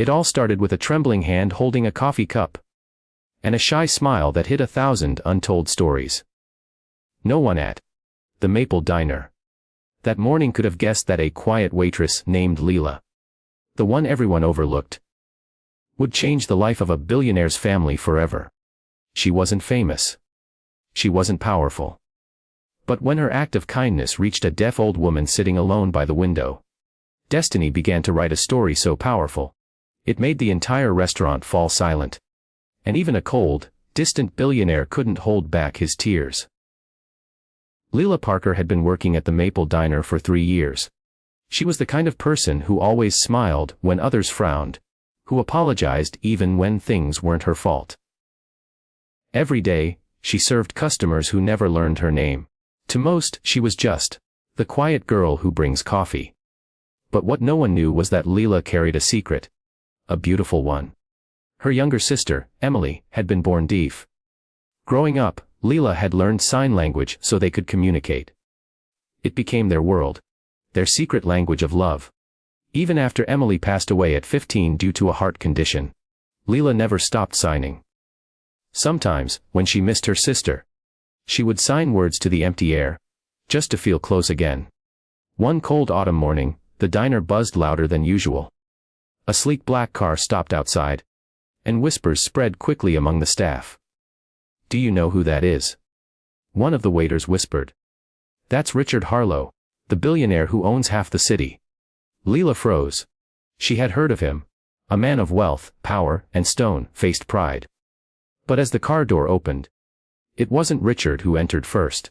It all started with a trembling hand holding a coffee cup. And a shy smile that hid 1,000 untold stories. No one at the Maple Diner that morning could have guessed that a quiet waitress named Lila, the one everyone overlooked, would change the life of a billionaire's family forever. She wasn't famous. She wasn't powerful. But when her act of kindness reached a deaf old woman sitting alone by the window, destiny began to write a story so powerful, it made the entire restaurant fall silent. And even a cold, distant billionaire couldn't hold back his tears. Lila Parker had been working at the Maple Diner for 3 years. She was the kind of person who always smiled when others frowned, who apologized even when things weren't her fault. Every day, she served customers who never learned her name. To most, she was just the quiet girl who brings coffee. But what no one knew was that Lila carried a secret. A beautiful one. Her younger sister, Emily, had been born deaf. Growing up, Lila had learned sign language so they could communicate. It became their world. Their secret language of love. Even after Emily passed away at 15 due to a heart condition, Lila never stopped signing. Sometimes, when she missed her sister, she would sign words to the empty air, just to feel close again. One cold autumn morning, the diner buzzed louder than usual. A sleek black car stopped outside, and whispers spread quickly among the staff. "Do you know who that is?" one of the waiters whispered. "That's Richard Harlow, the billionaire who owns half the city." Lila froze. She had heard of him, a man of wealth, power, and stone-faced pride. But as the car door opened, it wasn't Richard who entered first.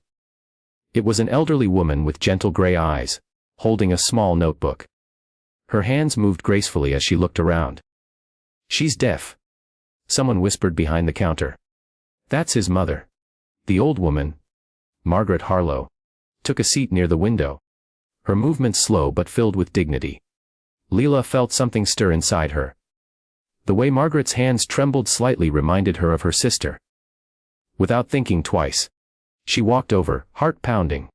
It was an elderly woman with gentle gray eyes, holding a small notebook. Her hands moved gracefully as she looked around. "She's deaf," someone whispered behind the counter. "That's his mother." The old woman, Margaret Harlow, took a seat near the window, her movements slow but filled with dignity. Lila felt something stir inside her. The way Margaret's hands trembled slightly reminded her of her sister. Without thinking twice, she walked over, heart pounding.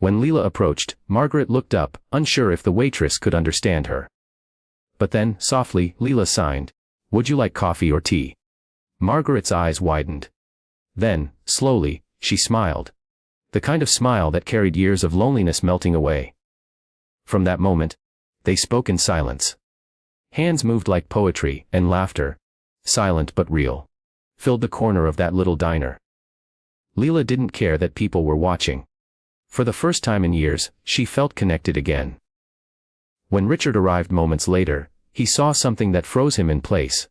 When Lila approached, Margaret looked up, unsure if the waitress could understand her. But then, softly, Lila signed, "Would you like coffee or tea?" Margaret's eyes widened. Then, slowly, she smiled. The kind of smile that carried years of loneliness melting away. From that moment, they spoke in silence. Hands moved like poetry, and laughter, silent but real, filled the corner of that little diner. Lila didn't care that people were watching. For the first time in years, she felt connected again. When Richard arrived moments later, he saw something that froze him in place.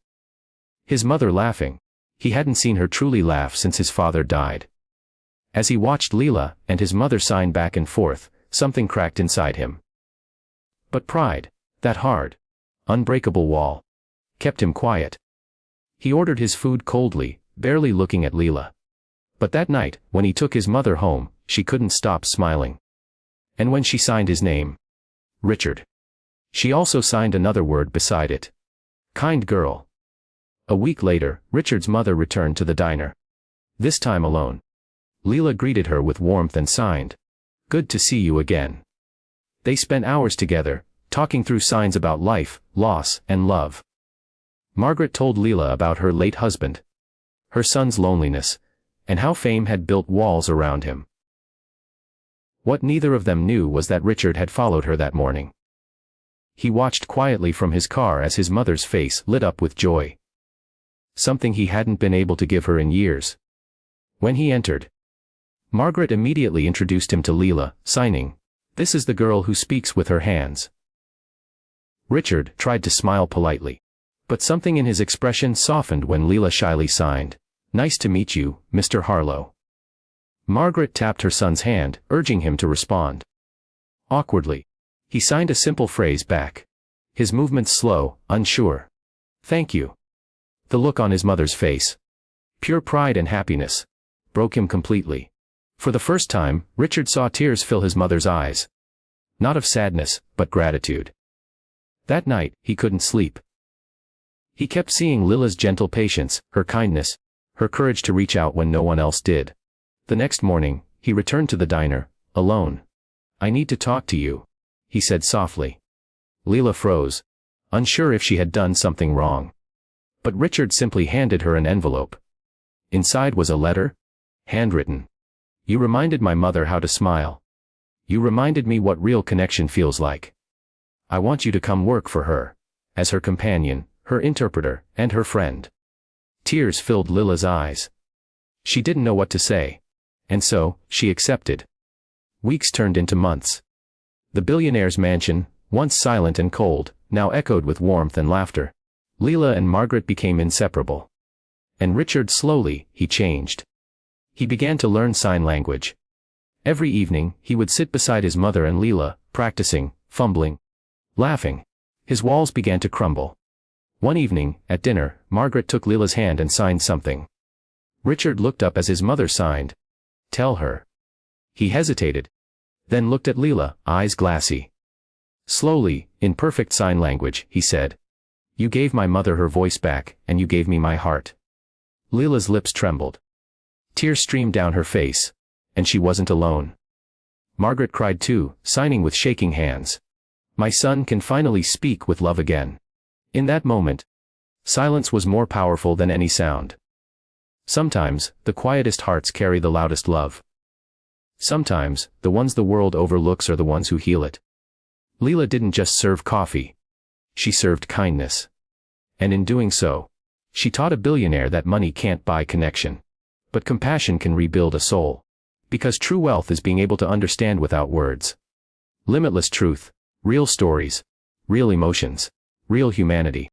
His mother laughing. He hadn't seen her truly laugh since his father died. As he watched Lila and his mother sign back and forth, something cracked inside him. But pride, that hard, unbreakable wall, kept him quiet. He ordered his food coldly, barely looking at Lila. But that night, when he took his mother home, she couldn't stop smiling. And when she signed his name, Richard, she also signed another word beside it. Kind girl. A week later, Richard's mother returned to the diner. This time alone. Lila greeted her with warmth and signed, "Good to see you again." They spent hours together, talking through signs about life, loss, and love. Margaret told Lila about her late husband, her son's loneliness, and how fame had built walls around him. What neither of them knew was that Richard had followed her that morning. He watched quietly from his car as his mother's face lit up with joy. Something he hadn't been able to give her in years. When he entered, Margaret immediately introduced him to Lila, signing, "This is the girl who speaks with her hands." Richard tried to smile politely, but something in his expression softened when Lila shyly signed, "Nice to meet you, Mr. Harlow." Margaret tapped her son's hand, urging him to respond. Awkwardly, he signed a simple phrase back, his movements slow, unsure. "Thank you." The look on his mother's face, pure pride and happiness, broke him completely. For the first time, Richard saw tears fill his mother's eyes. Not of sadness, but gratitude. That night, he couldn't sleep. He kept seeing Lila's gentle patience, her kindness, her courage to reach out when no one else did. The next morning, he returned to the diner, alone. "I need to talk to you," he said softly. Lila froze, unsure if she had done something wrong. But Richard simply handed her an envelope. Inside was a letter, handwritten. You reminded my mother how to smile. You reminded me what real connection feels like. I want you to come work for her, as her companion, her interpreter, and her friend. Tears filled Lila's eyes. She didn't know what to say. And so, she accepted. Weeks turned into months. The billionaire's mansion, once silent and cold, now echoed with warmth and laughter. Lila and Margaret became inseparable. And Richard slowly, he changed. He began to learn sign language. Every evening, he would sit beside his mother and Lila, practicing, fumbling, laughing. His walls began to crumble. One evening, at dinner, Margaret took Lila's hand and signed something. Richard looked up as his mother signed. Tell her. He hesitated. Then looked at Lila, eyes glassy. Slowly, in perfect sign language, he said. You gave my mother her voice back, and you gave me my heart. Lila's lips trembled. Tears streamed down her face. And she wasn't alone. Margaret cried too, signing with shaking hands. My son can finally speak with love again. In that moment, silence was more powerful than any sound. Sometimes, the quietest hearts carry the loudest love. Sometimes, the ones the world overlooks are the ones who heal it. Lila didn't just serve coffee. She served kindness. And in doing so, she taught a billionaire that money can't buy connection. But compassion can rebuild a soul. Because true wealth is being able to understand without words. Limitless truth, real stories, real emotions, real humanity.